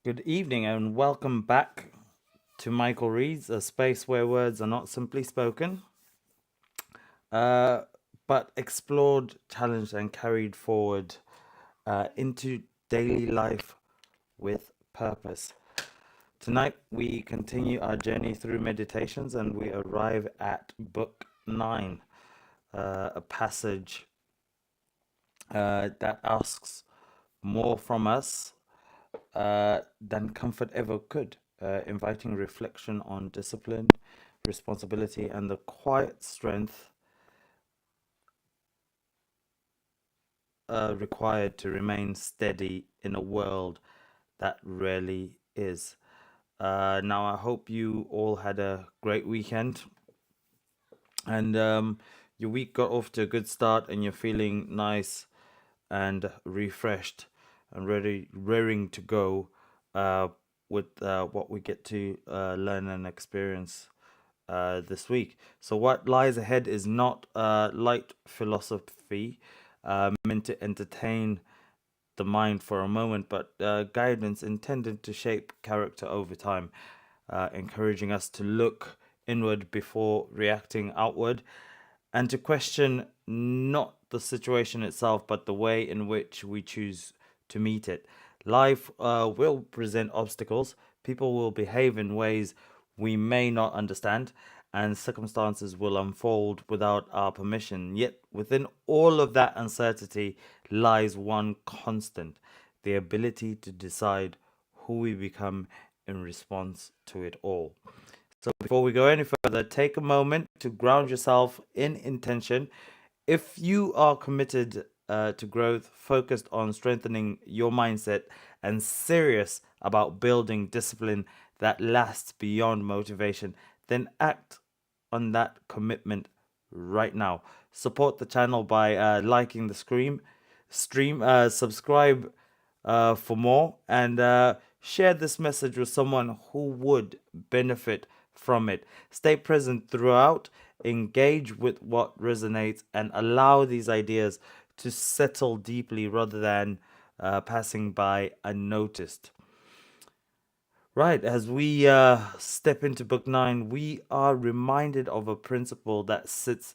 Good evening and welcome back to Michael Reads, a space where words are not simply spoken, uh, but explored, challenged, and carried forward into daily life with purpose. Tonight, we continue our journey through meditations and we arrive at Book 9, a passage that asks more from us than comfort ever could, inviting reflection on discipline, responsibility, and the quiet strength required to remain steady in a world that rarely is. Now, I hope you all had a great weekend and your week got off to a good start and you're feeling nice and refreshed and ready, raring to go uh, with what we get to learn and experience this week. So, what lies ahead is not light philosophy meant to entertain the mind for a moment, but guidance intended to shape character over time, encouraging us to look inward before reacting outward and to question not the situation itself, but the way in which we choose to meet it. Life will present obstacles, people will behave in ways we may not understand, and circumstances will unfold without our permission. Yet, within all of that uncertainty lies one constant: the ability to decide who we become in response to it all. So before we go any further, take a moment to ground yourself in intention. If you are committed to growth, focused on strengthening your mindset, and serious about building discipline that lasts beyond motivation, then act on that commitment right now. Support the channel by liking the stream, subscribe for more, and share this message with someone who would benefit from it. Stay present throughout, engage with what resonates, and allow these ideas to settle deeply rather than passing by unnoticed. Right, as we step into book 9, we are reminded of a principle that sits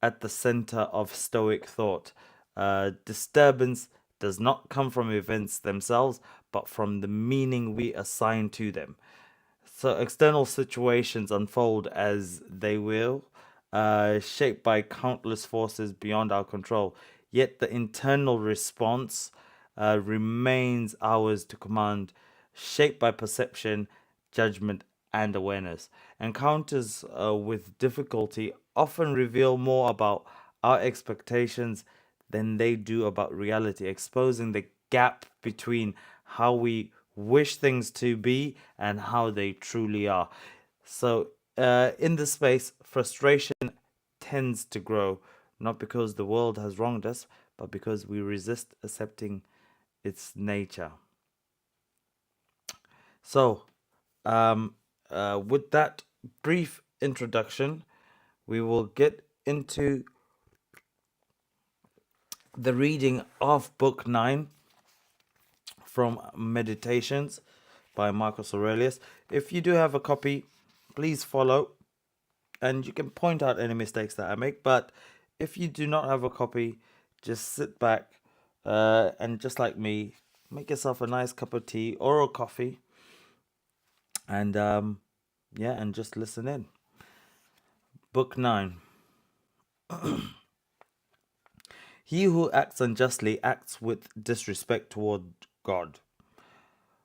at the center of Stoic thought. Disturbance does not come from events themselves, but from the meaning we assign to them. So external situations unfold as they will, shaped by countless forces beyond our control. Yet the internal response remains ours to command, shaped by perception, judgment, and awareness. Encounters with difficulty often reveal more about our expectations than they do about reality, exposing the gap between how we wish things to be and how they truly are. So, in this space, frustration tends to grow, not because the world has wronged us, but because we resist accepting its nature. So, with that brief introduction, we will get into the reading of Book 9 from Meditations by Marcus Aurelius. If you do have a copy, please follow and you can point out any mistakes that I make. But if you do not have a copy, just sit back and just like me, make yourself a nice cup of tea or a coffee and yeah, and just listen in. Book 9. He who acts unjustly acts with disrespect toward God.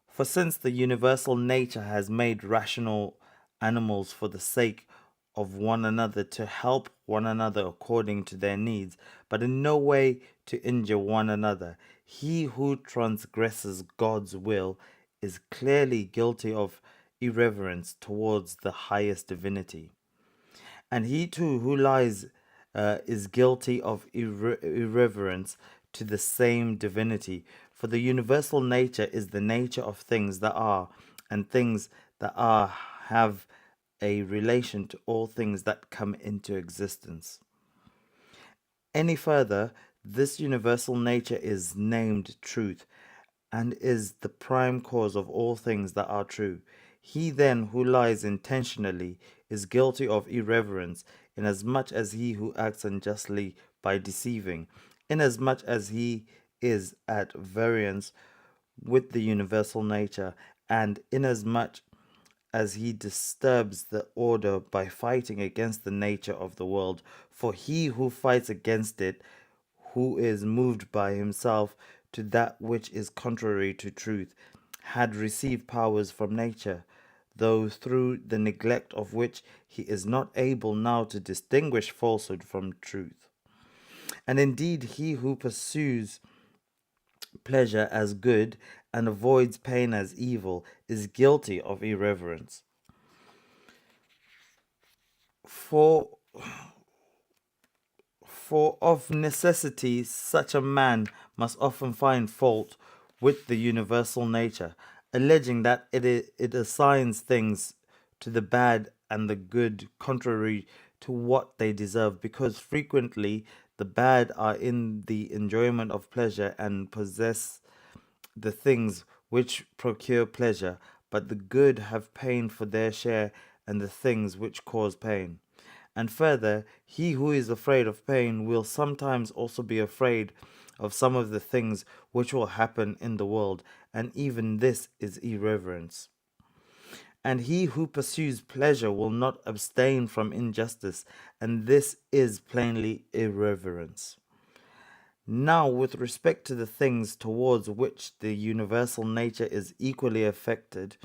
For since the universal nature has made rational animals for the sake of one another to help one another according to their needs, but in no way to injure one another, he who transgresses God's will is clearly guilty of irreverence towards the highest divinity. And he too who lies is guilty of irreverence to the same divinity. For the universal nature is the nature of things that are, and things that are have a relation to all things that come into existence. Any further, this universal nature is named truth, and is the prime cause of all things that are true. He then who lies intentionally is guilty of irreverence, inasmuch as he who acts unjustly by deceiving, inasmuch as he is at variance with the universal nature, and inasmuch as he disturbs the order by fighting against the nature of the world. For he who fights against it, who is moved by himself to that which is contrary to truth, had received powers from nature, though through the neglect of which he is not able now to distinguish falsehood from truth. And indeed, he who pursues pleasure as good and avoids pain as evil is guilty of irreverence. For For of necessity such a man must often find fault with the universal nature, alleging that it assigns things to the bad and the good contrary to what they deserve, because frequently the bad are in the enjoyment of pleasure and possess the things which procure pleasure, but the good have pain for their share and the things which cause pain. And further, he who is afraid of pain will sometimes also be afraid of some of the things which will happen in the world, and even this is irreverence. And he who pursues pleasure will not abstain from injustice, and this is plainly irreverence. Now, with respect to the things towards which the universal nature is equally affected,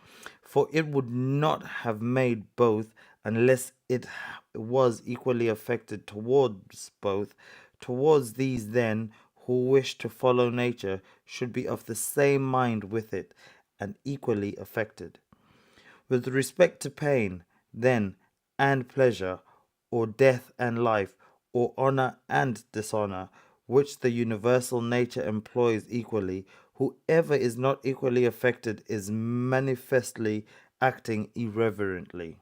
for it would not have made both unless it was equally affected towards both. Towards these, then, who wish to follow nature should be of the same mind with it and equally affected. With respect to pain, then, and pleasure, or death and life, or honor and dishonor, which the universal nature employs equally, whoever is not equally affected is manifestly acting irreverently.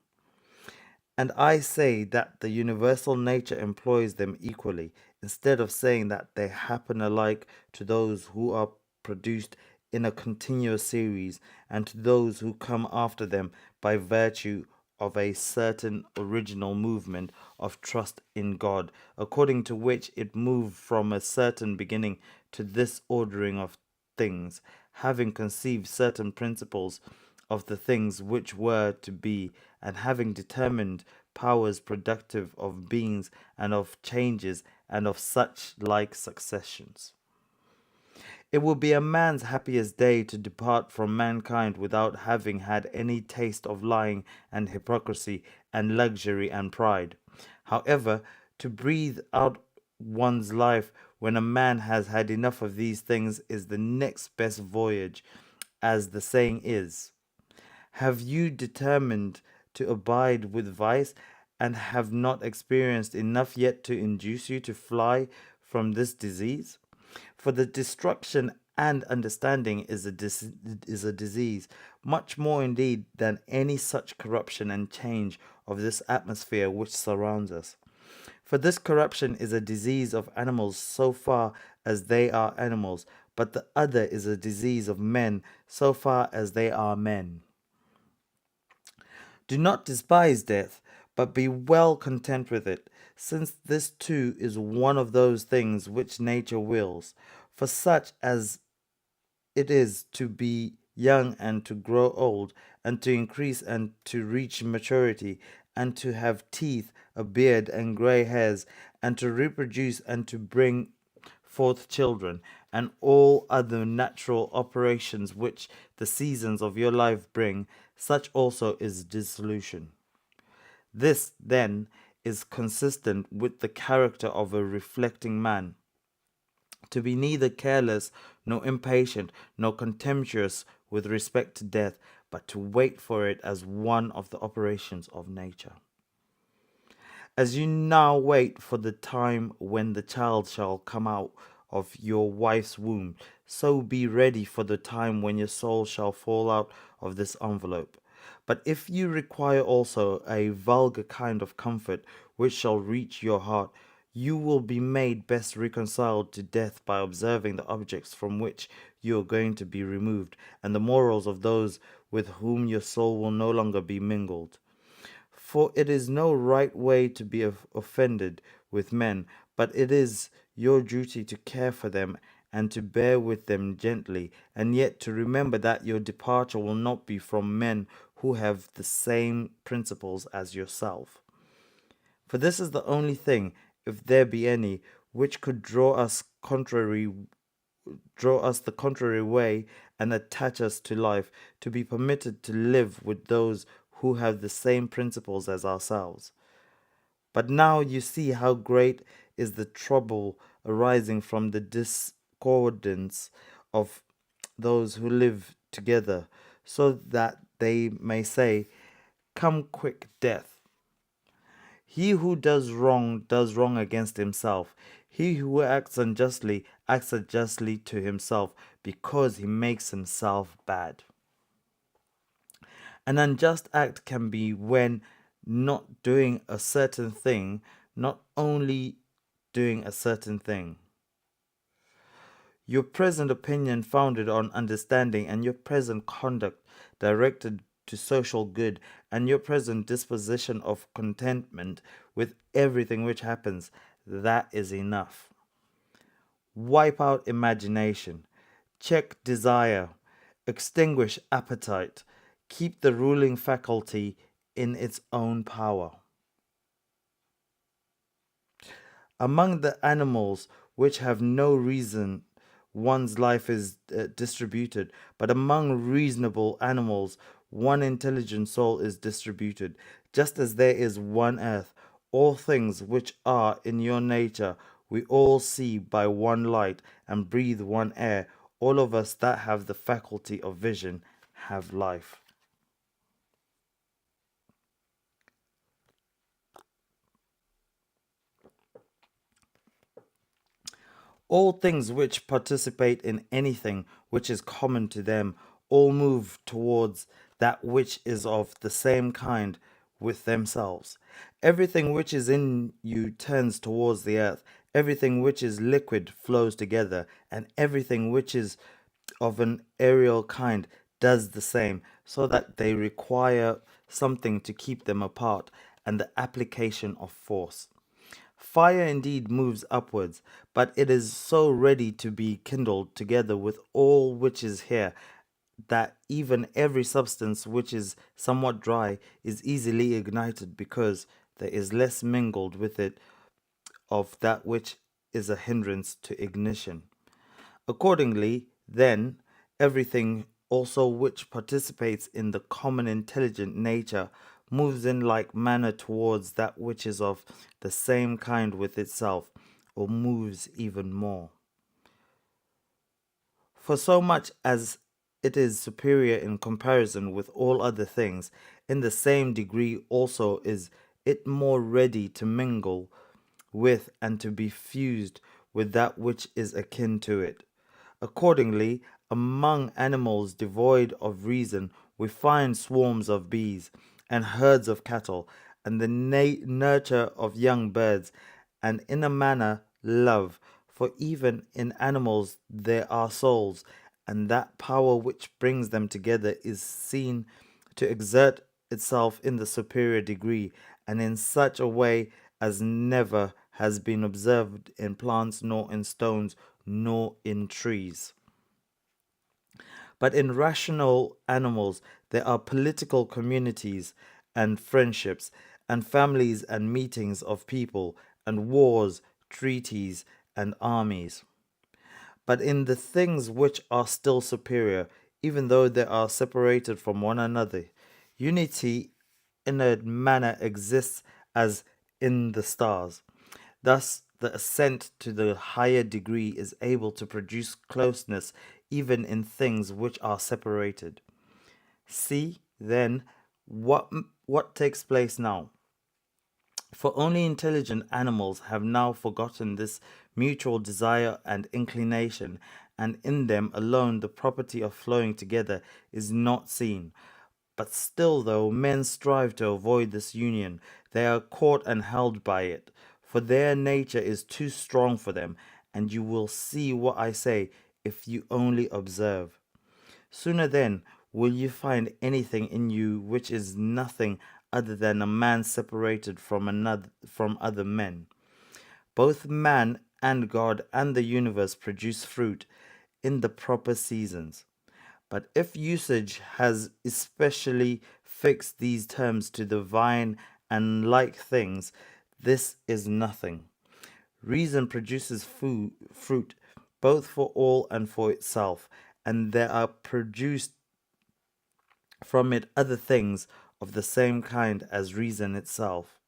And I say that the universal nature employs them equally, instead of saying that they happen alike to those who are produced in a continuous series and to those who come after them by virtue of a certain original movement of trust in God, according to which it moved from a certain beginning to this ordering of things, having conceived certain principles of the things which were to be, and having determined powers productive of beings and of changes and of such like successions. It will be a man's happiest day to depart from mankind without having had any taste of lying and hypocrisy and luxury and pride. However, to breathe out one's life when a man has had enough of these things is the next best voyage, as the saying is. Have you determined to abide with vice, and have not experienced enough yet to induce you to fly from this disease? For the destruction and understanding is a disease, much more indeed than any such corruption and change of this atmosphere which surrounds us. For this corruption is a disease of animals so far as they are animals, but the other is a disease of men so far as they are men. Do not despise death, but be well content with it, since this too is one of those things which nature wills, for such as it is to be young and to grow old, and to increase and to reach maturity, and to have teeth, a beard, and grey hairs, and to reproduce and to bring forth children, and all other natural operations which the seasons of your life bring, such also is dissolution. This, then, is consistent with the character of a reflecting man, to be neither careless nor impatient nor contemptuous with respect to death, but to wait for it as one of the operations of nature. As you now wait for the time when the child shall come out of your wife's womb, so be ready for the time when your soul shall fall out of this envelope. But if you require also a vulgar kind of comfort which shall reach your heart, You will be made best reconciled to death by observing the objects from which you are going to be removed, and the morals of those with whom your soul will no longer be mingled. For it is no right way to be offended with men, but it is your duty to care for them and to bear with them gently, and yet to remember that your departure will not be from men who have the same principles as yourself. For this is the only thing, if there be any, which could draw us the contrary way and attach us to life, to be permitted to live with those who have the same principles as ourselves. But now you see how great is the trouble arising from the discordance of those who live together, so that they may say, "Come quick, death." He who does wrong against himself. He who acts unjustly to himself, because he makes himself bad. An unjust act can be when not doing a certain thing, not only doing a certain thing. Your present opinion founded on understanding, and your present conduct directed to social good, and your present disposition of contentment with everything which happens, that is enough. Wipe out imagination, check desire, extinguish appetite, keep the ruling faculty in its own power. Among the animals which have no reason, one's life is distributed, but among reasonable animals, one intelligent soul is distributed, just as there is one earth. All things which are in your nature, we all see by one light and breathe one air. All of us that have the faculty of vision have life. All things which participate in anything which is common to them all move towards that which is of the same kind with themselves. Everything which is in you turns towards the earth. Everything which is liquid flows together, and everything which is of an aerial kind does the same, so that they require something to keep them apart, and the application of force. Fire indeed moves upwards, but it is so ready to be kindled together with all which is here, that even every substance which is somewhat dry is easily ignited, because there is less mingled with it of that which is a hindrance to ignition. Accordingly, then, everything also which participates in the common intelligent nature moves in like manner towards that which is of the same kind with itself, or moves even more. For so much as it is superior in comparison with all other things, in the same degree also is it more ready to mingle with and to be fused with that which is akin to it. Accordingly, among animals devoid of reason, we find swarms of bees, and herds of cattle, and the nurture of young birds, and in a manner love. For even in animals there are souls, and that power which brings them together is seen to exert itself in the superior degree, and in such a way as never has been observed in plants, nor in stones, nor in trees. But in rational animals, there are political communities and friendships, and families and meetings of people, and wars, treaties, and armies. But in the things which are still superior, even though they are separated from one another, unity in a manner exists as in the stars. Thus, the ascent to the higher degree is able to produce closeness even in things which are separated. See, then, what takes place now. For only intelligent animals have now forgotten this mutual desire and inclination, and in them alone the property of flowing together is not seen. But still, though men strive to avoid this union, they are caught and held by it. for their nature is too strong for them, and you will see what I say if you only observe. Sooner then will you find anything in you which is nothing other than a man separated from other men. Both man and God and the universe produce fruit in the proper seasons. But if usage has especially fixed these terms to the vine and like things, this is nothing. Reason produces fruit both for all and for itself, and there are produced from it other things of the same kind as reason itself.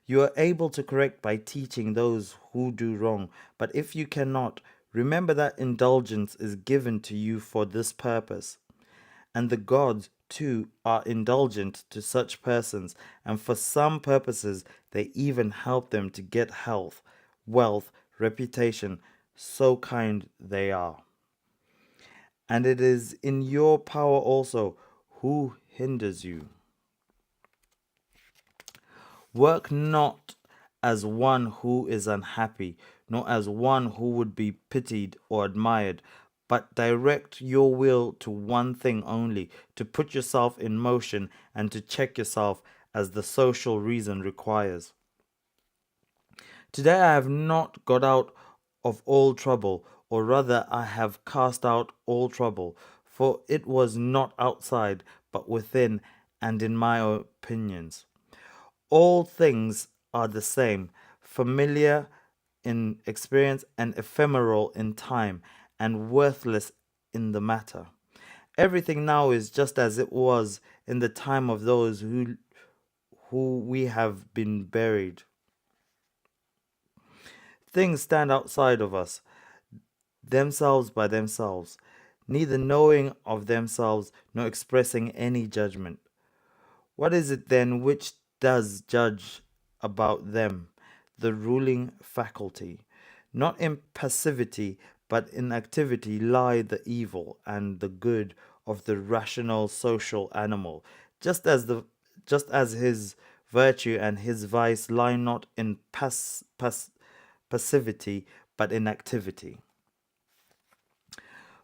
You are able to correct by teaching those who do wrong, but if you cannot, remember that indulgence is given to you for this purpose. And the gods, too, are indulgent to such persons, and for some purposes they even help them to get health, wealth, reputation, so kind they are. And it is in your power also. Who hinders you? Work not as one who is unhappy, nor as one who would be pitied or admired, but direct your will to one thing only, to put yourself in motion and to check yourself as the social reason requires. Today I have not got out of all trouble, or rather I have cast out all trouble, for it was not outside, but within and in my opinions. All things are the same, familiar in experience and ephemeral in time, and worthless in the matter. Everything now is just as it was in the time of those who we have been buried. Things stand outside of us, themselves by themselves, neither knowing of themselves nor expressing any judgment. What is it then which does judge about them? The ruling faculty. Not in passivity, but in activity lie the evil and the good of the rational social animal, just as his virtue and his vice lie not in passivity, but in activity.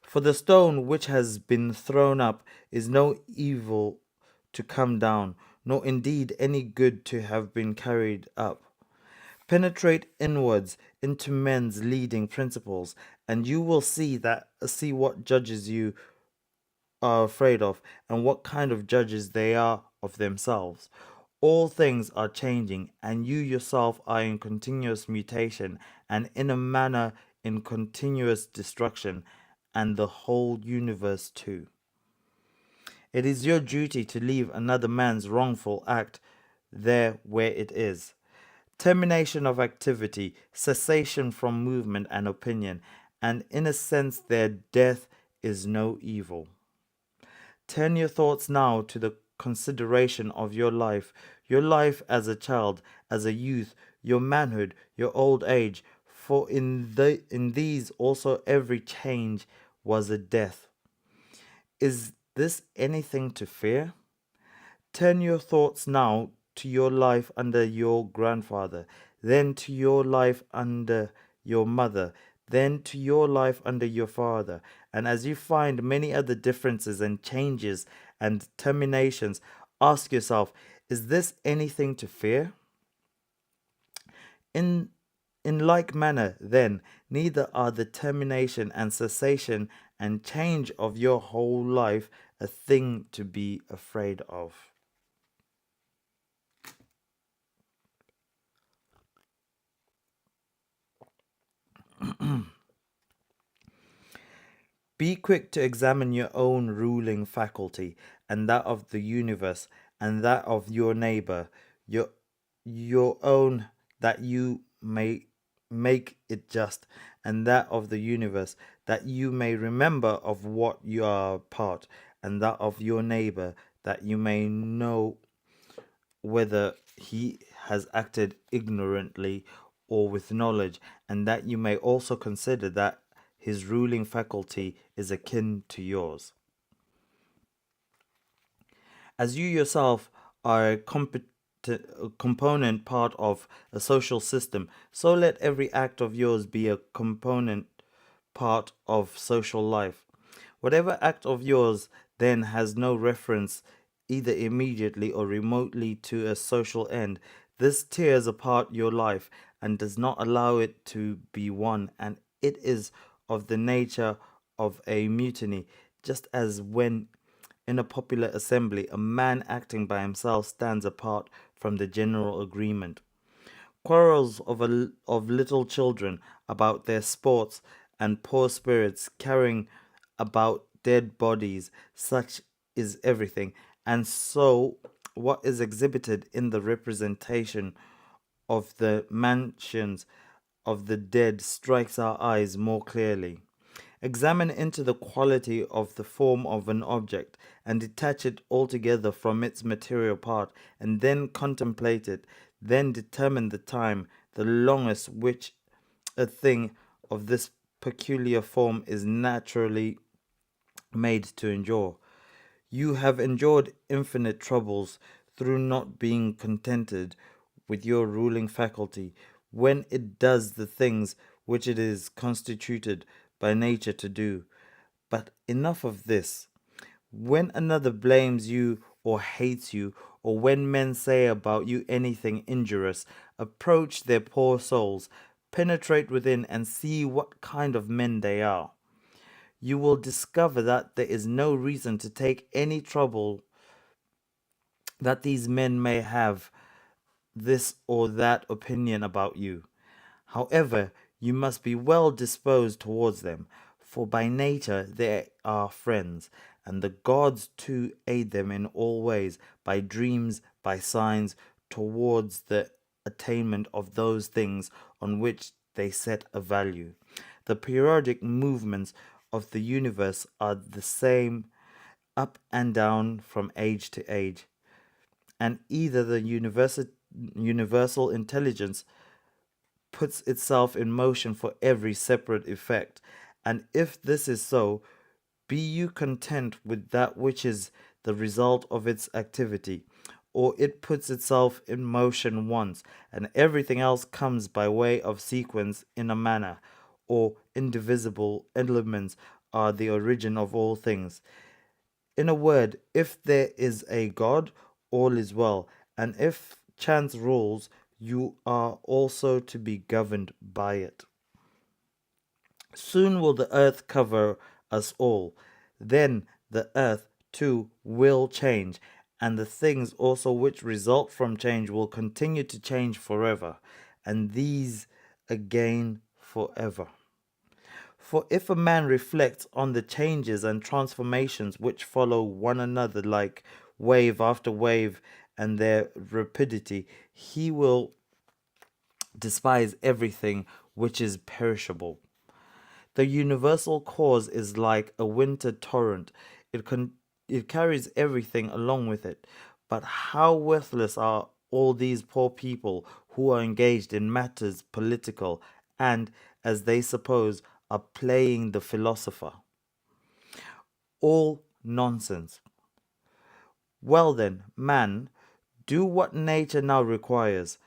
For the stone which has been thrown up is no evil to come down, nor indeed any good to have been carried up. Penetrate inwards into men's leading principles, and you will see what judges you are afraid of, and what kind of judges they are of themselves. All things are changing, and you yourself are in continuous mutation, and in a manner in continuous destruction, and the whole universe too. It is your duty to leave another man's wrongful act there where it is. Termination of activity, cessation from movement and opinion, and in a sense their death is no evil. Turn your thoughts now to the consideration of your life as a child, as a youth, your manhood, your old age, for in these also every change was a death. Is this anything to fear? Turn your thoughts now to your life under your grandfather, then to your life under your mother, then to your life under your father. And as you find many other differences and changes and terminations, ask yourself, is this anything to fear? In like manner, then, neither are the termination and cessation and change of your whole life a thing to be afraid of. Be quick to examine your own ruling faculty, and that of the universe, and that of your neighbor, your own, that you may make it just, and that of the universe, that you may remember of what you are a part, and that of your neighbor, that you may know whether he has acted ignorantly or with knowledge, and that you may also consider that his ruling faculty is akin to yours. As you yourself are component part of a social system, so let every act of yours be a component part of social life. Whatever act of yours then has no reference either immediately or remotely to a social end. This tears apart your life and does not allow it to be one, and it is of the nature of a mutiny, just as when in a popular assembly a man acting by himself stands apart from the general agreement. Quarrels of little children about their sports and poor spirits carrying about dead bodies, such is everything. And so, what is exhibited in the representation of the mansions of the dead strikes our eyes more clearly. Examine into the quality of the form of an object and detach it altogether from its material part, and then contemplate it. Then determine the time, the longest which a thing of this peculiar form is naturally made to endure. You have endured infinite troubles through not being contented with your ruling faculty when it does the things which it is constituted by nature to do. But enough of this. When another blames you or hates you, or when men say about you anything injurious, approach their poor souls, penetrate within, and see what kind of men they are. You will discover that there is no reason to take any trouble that these men may have this or that opinion about you. However, you must be well disposed towards them, for by nature they are friends, and the gods too aid them in all ways, by dreams, by signs, towards the attainment of those things on which they set a value. The periodic movements of the universe are the same up and down from age to age, and either the universal intelligence puts itself in motion for every separate effect. And if this is so, be you content with that which is the result of its activity, or it puts itself in motion once, and everything else comes by way of sequence in a manner, or indivisible elements are the origin of all things. In a word, if there is a God, all is well, and if chance rules, you are also to be governed by it. Soon will the earth cover us all. Then the earth too will change, and the things also which result from change will continue to change forever, and these again forever. For if a man reflects on the changes and transformations which follow one another like wave after wave and their rapidity, he will despise everything which is perishable. The universal cause is like a winter torrent. It carries everything along with it. But how worthless are all these poor people who are engaged in matters political and, as they suppose, are playing the philosopher. All nonsense. Well then, man, do what nature now requires.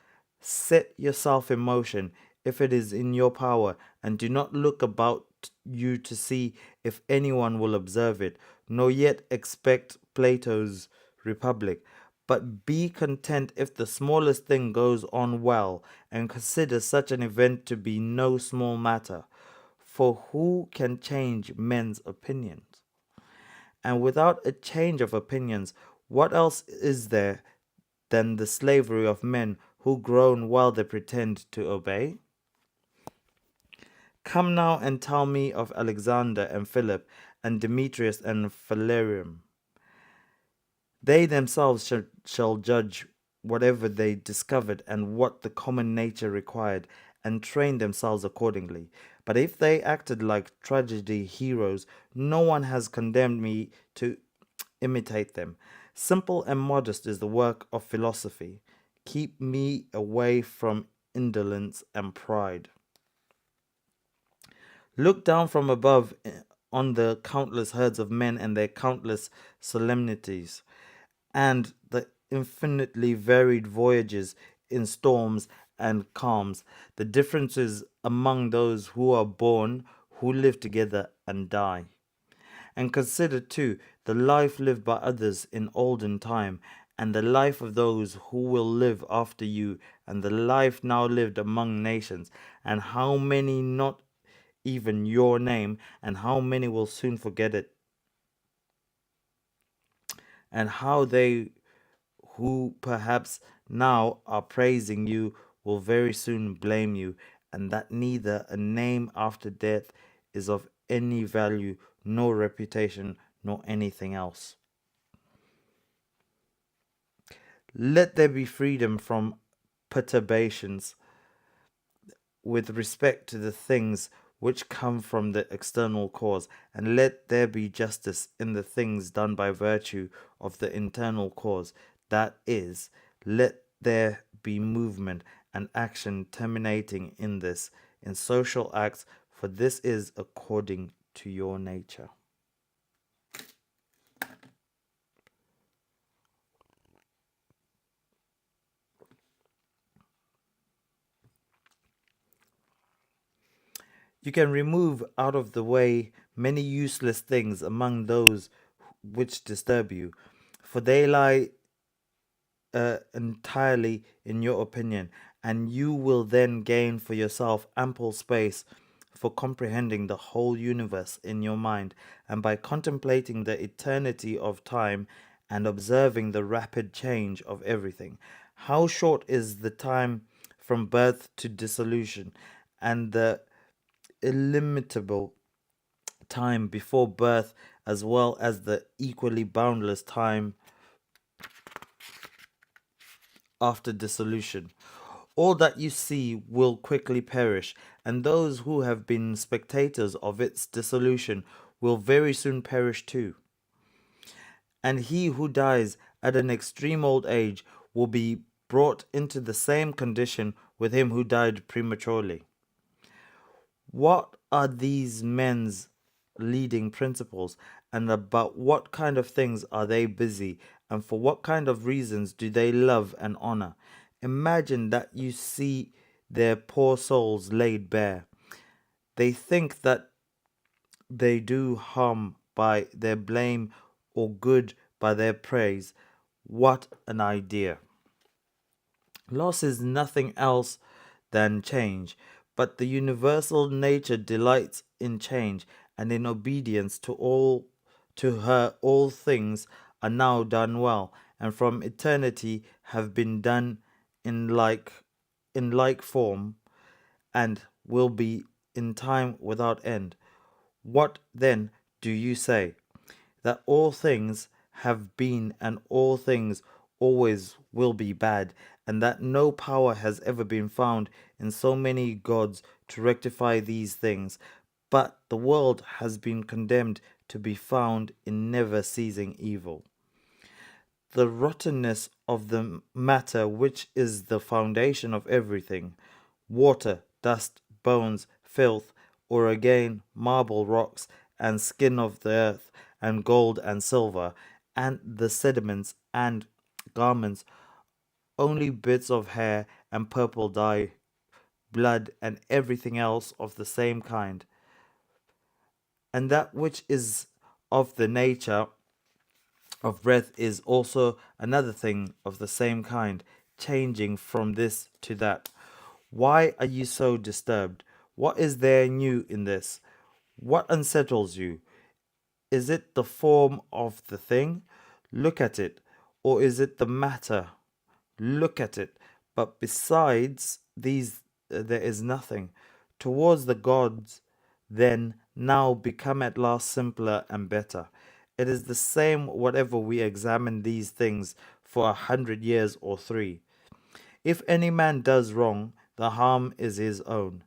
Set yourself in motion if it is in your power, and do not look about you to see if anyone will observe it, nor yet expect Plato's Republic. But be content if the smallest thing goes on well, and consider such an event to be no small matter. For who can change men's opinions? And without a change of opinions, what else is there than the slavery of men who groan while they pretend to obey? Come now and tell me of Alexander and Philip and Demetrius and Valerian. They themselves shall judge whatever they discovered and what the common nature required, and train themselves accordingly. But if they acted like tragedy heroes, no one has condemned me to imitate them. Simple and modest is the work of philosophy. Keep me away from indolence and pride. Look down from above on the countless herds of men and their countless solemnities, and the infinitely varied voyages in storms and calms, the differences among those who are born, who live together and die. And consider too the life lived by others in olden time, and the life of those who will live after you, and the life now lived among nations, and how many not even your name, and how many will soon forget it, and how they who perhaps now are praising you will very soon blame you, and that neither a name after death is of any value, nor reputation, nor anything else. Let there be freedom from perturbations with respect to the things which come from the external cause, and let there be justice in the things done by virtue of the internal cause. That is, let there be movement and action terminating in this, in social acts, for this is according to your nature. You can remove out of the way many useless things among those which disturb you, for they lie entirely in your opinion, and you will then gain for yourself ample space for comprehending the whole universe in your mind, and by contemplating the eternity of time and observing the rapid change of everything. How short is the time from birth to dissolution, and the illimitable time before birth, as well as the equally boundless time after dissolution. All that you see will quickly perish, and those who have been spectators of its dissolution will very soon perish too. And he who dies at an extreme old age will be brought into the same condition with him who died prematurely. What are these men's leading principles, and about what kind of things are they busy, and for what kind of reasons do they love and honor? Imagine that you see their poor souls laid bare. They think that they do harm by their blame or good by their praise. What an idea! Loss is nothing else than change, but the universal nature delights in change, and in obedience to her all things are now done well, and from eternity have been done in like form, and will be in time without end. What then do you say? That all things have been and all things always will be bad, and that no power has ever been found in so many gods to rectify these things, but the world has been condemned to be found in never ceasing evil. The rottenness of the matter, which is the foundation of everything, water, dust, bones, filth, or again marble rocks, and skin of the earth, and gold and silver, and the sediments and garments, only bits of hair and purple dye, blood, and everything else of the same kind, and that which is of the nature of breath is also another thing of the same kind, changing from this to that. Why are you so disturbed? What is there new in this? What unsettles you? Is it the form of the thing? Look at it. Or is it the matter? Look at it. But besides these, there is nothing. Towards the gods, then, now become at last simpler and better. It is the same whatever we examine these things for 100 years or three. If any man does wrong, the harm is his own.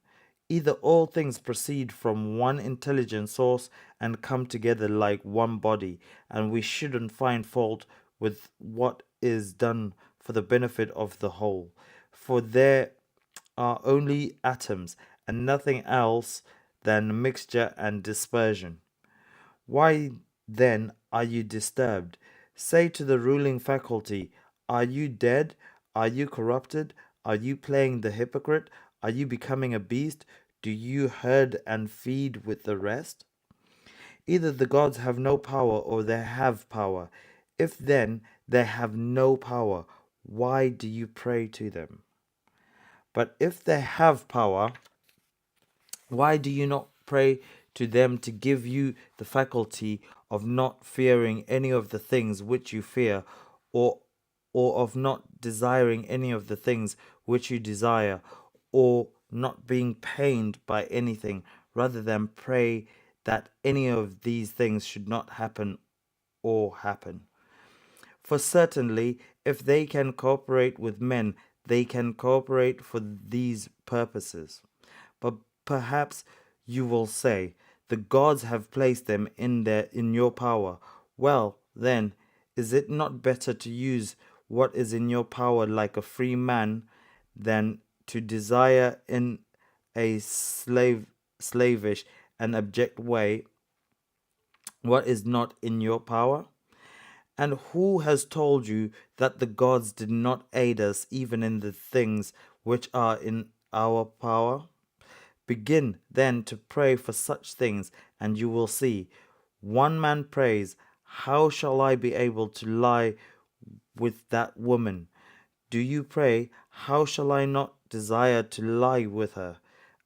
Either all things proceed from one intelligent source and come together like one body, and we shouldn't find fault with what is done for the benefit of the whole. For there are only atoms and nothing else than mixture and dispersion. Why then are you disturbed? Say to the ruling faculty, Are you dead? Are you corrupted? Are you playing the hypocrite? Are you becoming a beast? Do you herd and feed with the rest? Either the gods have no power or they have power. If then they have no power, why do you pray to them? But if they have power, why do you not pray to them to give you the faculty of not fearing any of the things which you fear, or of not desiring any of the things which you desire, or not being pained by anything, rather than pray that any of these things should not happen or happen? For certainly, if they can cooperate with men, they can cooperate for these purposes. But perhaps you will say, the gods have placed them in your power. Well, then, is it not better to use what is in your power like a free man than to desire in a slavish and abject way what is not in your power? And who has told you that the gods did not aid us even in the things which are in our power? Begin then to pray for such things, and you will see. One man prays, how shall I be able to lie with that woman? Do you pray, how shall I not desire to lie with her?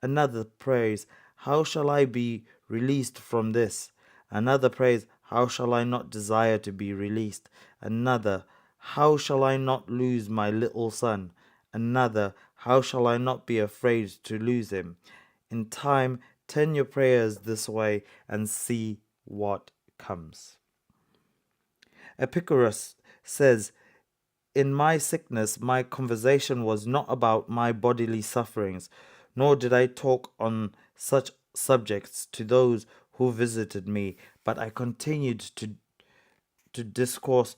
Another prays, how shall I be released from this? Another prays, how shall I not desire to be released? Another, how shall I not lose my little son? Another, how shall I not be afraid to lose him? In time, turn your prayers this way and see what comes. Epicurus says, in my sickness, my conversation was not about my bodily sufferings, nor did I talk on such subjects to those who visited me, but I continued to discourse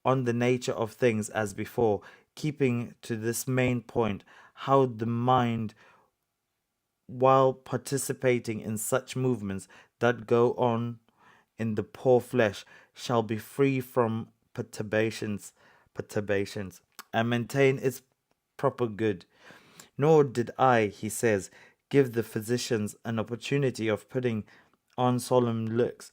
on the nature of things as before, keeping to this main point, how the mind, while participating in such movements that go on in the poor flesh, shall be free from perturbations, and maintain its proper good. Nor did I, he says, give the physicians an opportunity of putting on solemn looks,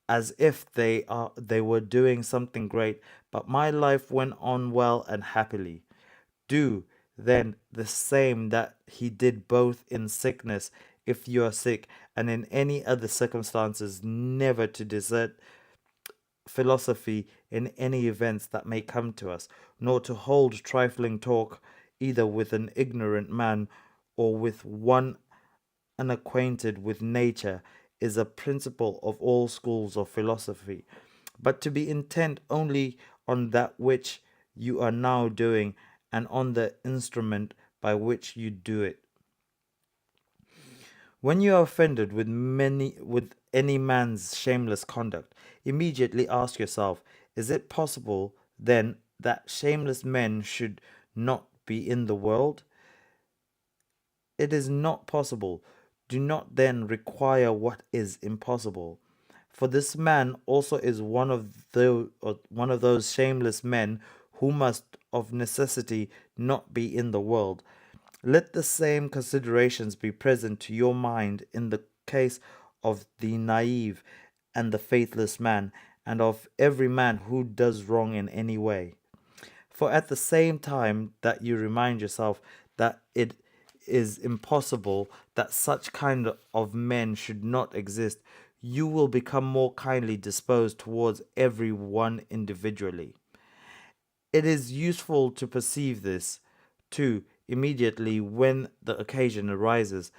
as if they were doing something great, but my life went on well and happily. Do then the same that he did both in sickness, if you are sick, and in any other circumstances, never to desert philosophy in any events that may come to us, nor to hold trifling talk either with an ignorant man or with one unacquainted with nature, is a principle of all schools of philosophy, but to be intent only on that which you are now doing, and on the instrument by which you do it. When you are offended with any man's shameless conduct, immediately ask yourself, is it possible then that shameless men should not be in the world? It is not possible. Do not then require what is impossible. For this man also is one of those shameless men who must of necessity not be in the world. Let the same considerations be present to your mind in the case of the naive and the faithless man, and of every man who does wrong in any way. For at the same time that you remind yourself that it is impossible that such kind of men should not exist, you will become more kindly disposed towards every one individually. It is useful to perceive this, too, immediately when the occasion arises,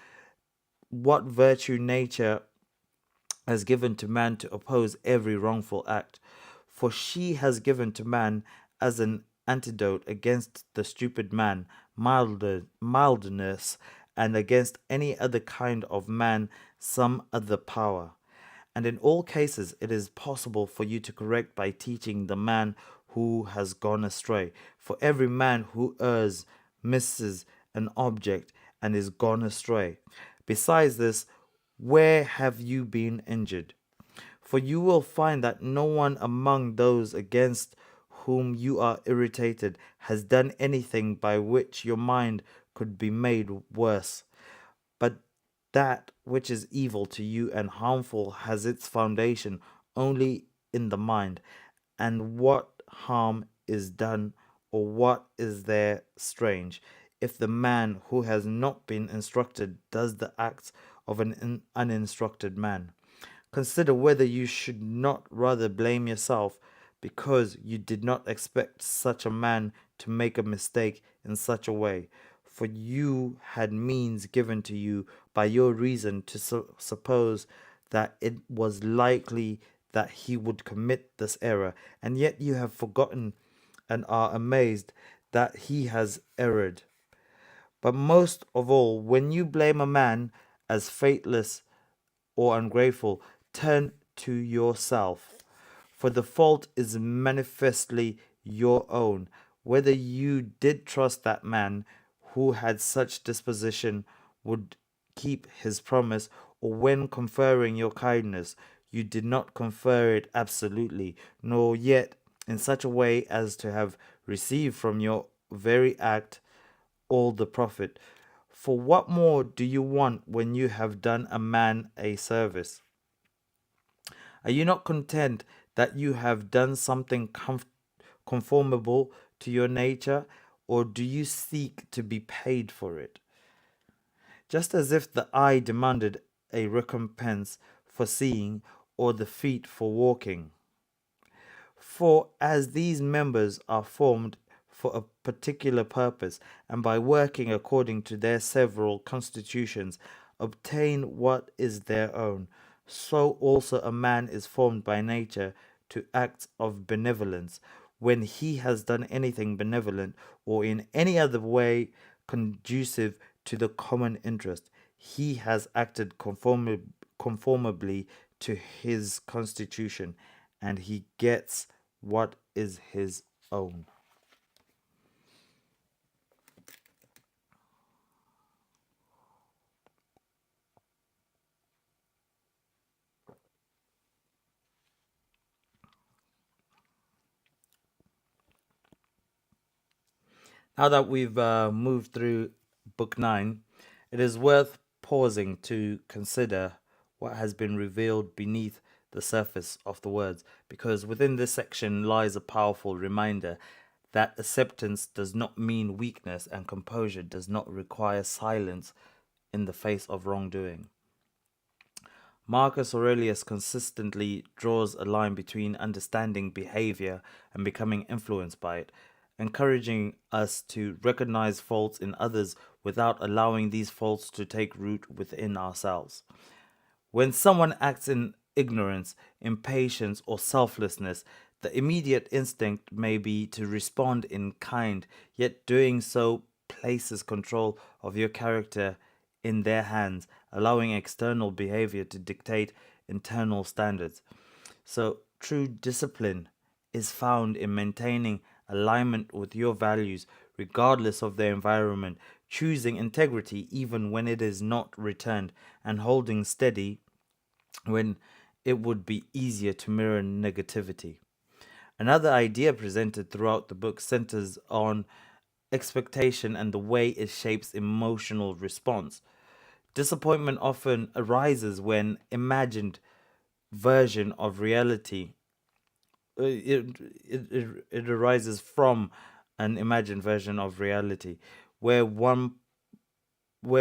what virtue nature has given to man to oppose every wrongful act. For she has given to man, as an antidote against the stupid man, mildness, and against any other kind of man some other power. And in all cases, it is possible for you to correct by teaching the man who has gone astray. For every man who errs misses an object and is gone astray. Besides this, where have you been injured? For you will find that no one among those against whom you are irritated has done anything by which your mind could be made worse. But that which is evil to you and harmful has its foundation only in the mind. And what harm is done, or what is there strange, if the man who has not been instructed does the acts of an uninstructed man? Consider whether you should not rather blame yourself because you did not expect such a man to make a mistake in such a way, for you had means given to you by your reason to suppose that it was likely that he would commit this error, and yet you have forgotten and are amazed that he has erred. But most of all, when you blame a man as faithless or ungrateful, turn to yourself. For the fault is manifestly your own, whether you did trust that man who had such disposition would keep his promise, or when conferring your kindness, you did not confer it absolutely, nor yet in such a way as to have received from your very act all the profit. For what more do you want when you have done a man a service? Are you not content that you have done something conformable to your nature, or do you seek to be paid for it? Just as if the eye demanded a recompense for seeing, or the feet for walking. For as these members are formed for a particular purpose, and by working according to their several constitutions, obtain what is their own, so also a man is formed by nature to acts of benevolence, when he has done anything benevolent, or in any other way conducive to the common interest, he has acted conformably to his constitution, and he gets what is his own. Now that we've moved through Book 9, it is worth pausing to consider what has been revealed beneath the surface of the words, because within this section lies a powerful reminder that acceptance does not mean weakness, and composure does not require silence in the face of wrongdoing. Marcus Aurelius consistently draws a line between understanding behavior and becoming influenced by it, encouraging us to recognize faults in others without allowing these faults to take root within ourselves. When someone acts in ignorance, impatience, or selflessness, the immediate instinct may be to respond in kind, yet doing so places control of your character in their hands, allowing external behavior to dictate internal standards. So, true discipline is found in maintaining alignment with your values, regardless of the environment, choosing integrity even when it is not returned, and holding steady when it would be easier to mirror negativity. Another idea presented throughout the book centers on expectation and the way it shapes emotional response. Disappointment often arises when imagined version of reality it arises from an imagined version of reality where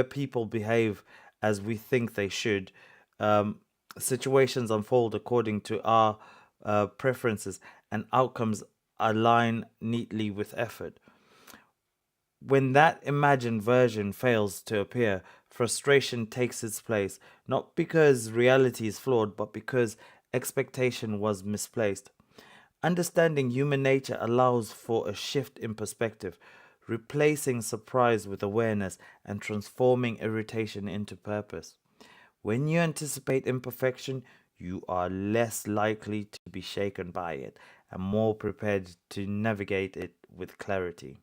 people behave as we think they should. um, Situations unfold according to our preferences, and outcomes align neatly with effort. When that imagined version fails to appear, frustration takes its place, not because reality is flawed, but because expectation was misplaced. Understanding human nature allows for a shift in perspective, replacing surprise with awareness and transforming irritation into purpose. When you anticipate imperfection, you are less likely to be shaken by it and more prepared to navigate it with clarity.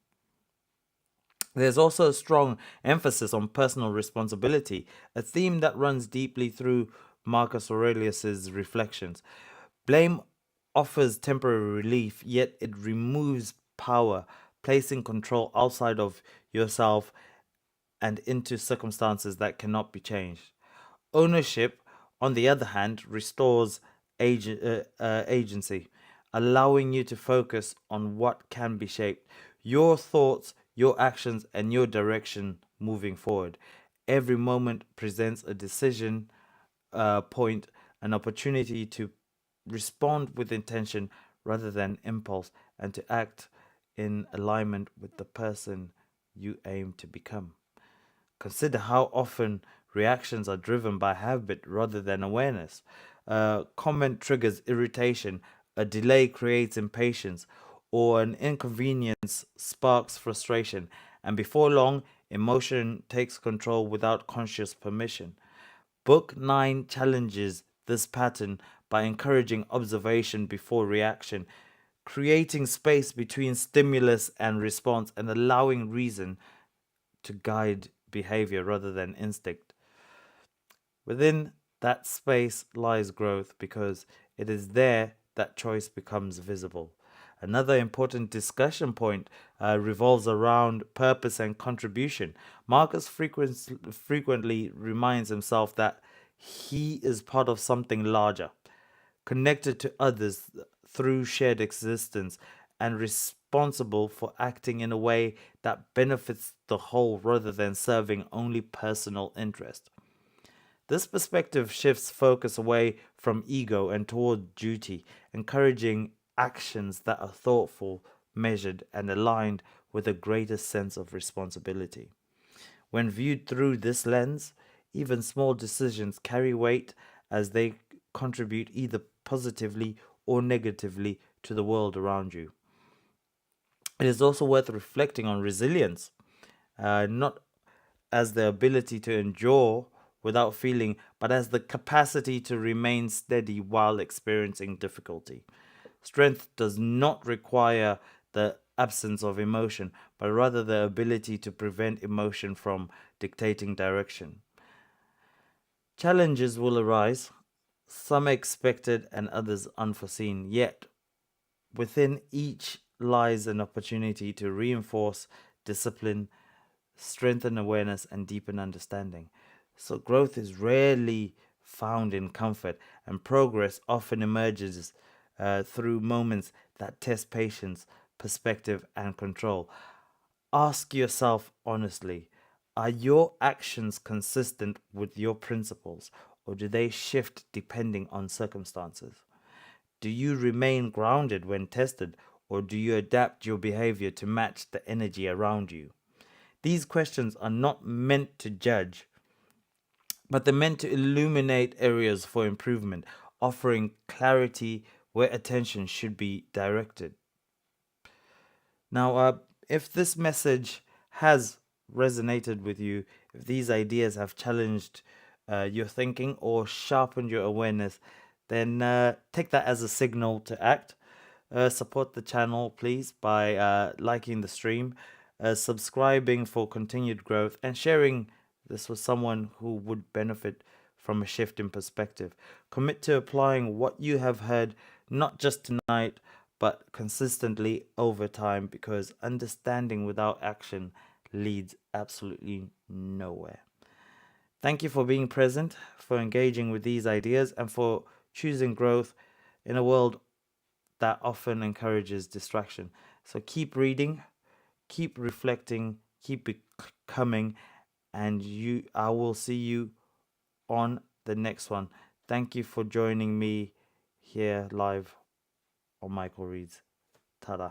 There's also a strong emphasis on personal responsibility, a theme that runs deeply through Marcus Aurelius's reflections. Blame offers temporary relief, yet it removes power, placing control outside of yourself and into circumstances that cannot be changed. Ownership, on the other hand, restores agency, allowing you to focus on what can be shaped, your thoughts, your actions, and your direction moving forward. Every moment presents a decision point, an opportunity to respond with intention rather than impulse, and to act in alignment with the person you aim to become. Consider how often reactions are driven by habit rather than awareness. A comment triggers irritation, a delay creates impatience, or an inconvenience sparks frustration, and before long, emotion takes control without conscious permission. Book 9 challenges this pattern by encouraging observation before reaction, creating space between stimulus and response, and allowing reason to guide behavior rather than instinct. Within that space lies growth because it is there that choice becomes visible. Another important discussion point revolves around purpose and contribution. Marcus frequently reminds himself that he is part of something larger, connected to others through shared existence, and responsible for acting in a way that benefits the whole rather than serving only personal interest. This perspective shifts focus away from ego and toward duty, encouraging actions that are thoughtful, measured, and aligned with a greater sense of responsibility. When viewed through this lens, even small decisions carry weight as they contribute either positively or negatively to the world around you. It is also worth reflecting on resilience, not as the ability to endure without feeling, but as the capacity to remain steady while experiencing difficulty. Strength does not require the absence of emotion, but rather the ability to prevent emotion from dictating direction. Challenges will arise, some expected and others unforeseen, yet within each lies an opportunity to reinforce discipline, strengthen awareness, and deepen understanding. So, growth is rarely found in comfort, and progress often emerges through moments that test patience, perspective, and control. Ask yourself honestly, are your actions consistent with your principles, or do they shift depending on circumstances? Do you remain grounded when tested, or do you adapt your behavior to match the energy around you? These questions are not meant to judge, but they're meant to illuminate areas for improvement, offering clarity where attention should be directed. Now, if this message has resonated with you, if these ideas have challenged your thinking or sharpened your awareness, then take that as a signal to act. Support the channel, please, by liking the stream, subscribing for continued growth, and sharing this with someone who would benefit from a shift in perspective. Commit to applying what you have heard, not just tonight, but consistently over time, because understanding without action leads absolutely nowhere. Thank you for being present, for engaging with these ideas, and for choosing growth in a world that often encourages distraction. So keep reading, keep reflecting, keep becoming, and I will see you on the next one. Thank you for joining me here live on Michael Reads. Ta-da.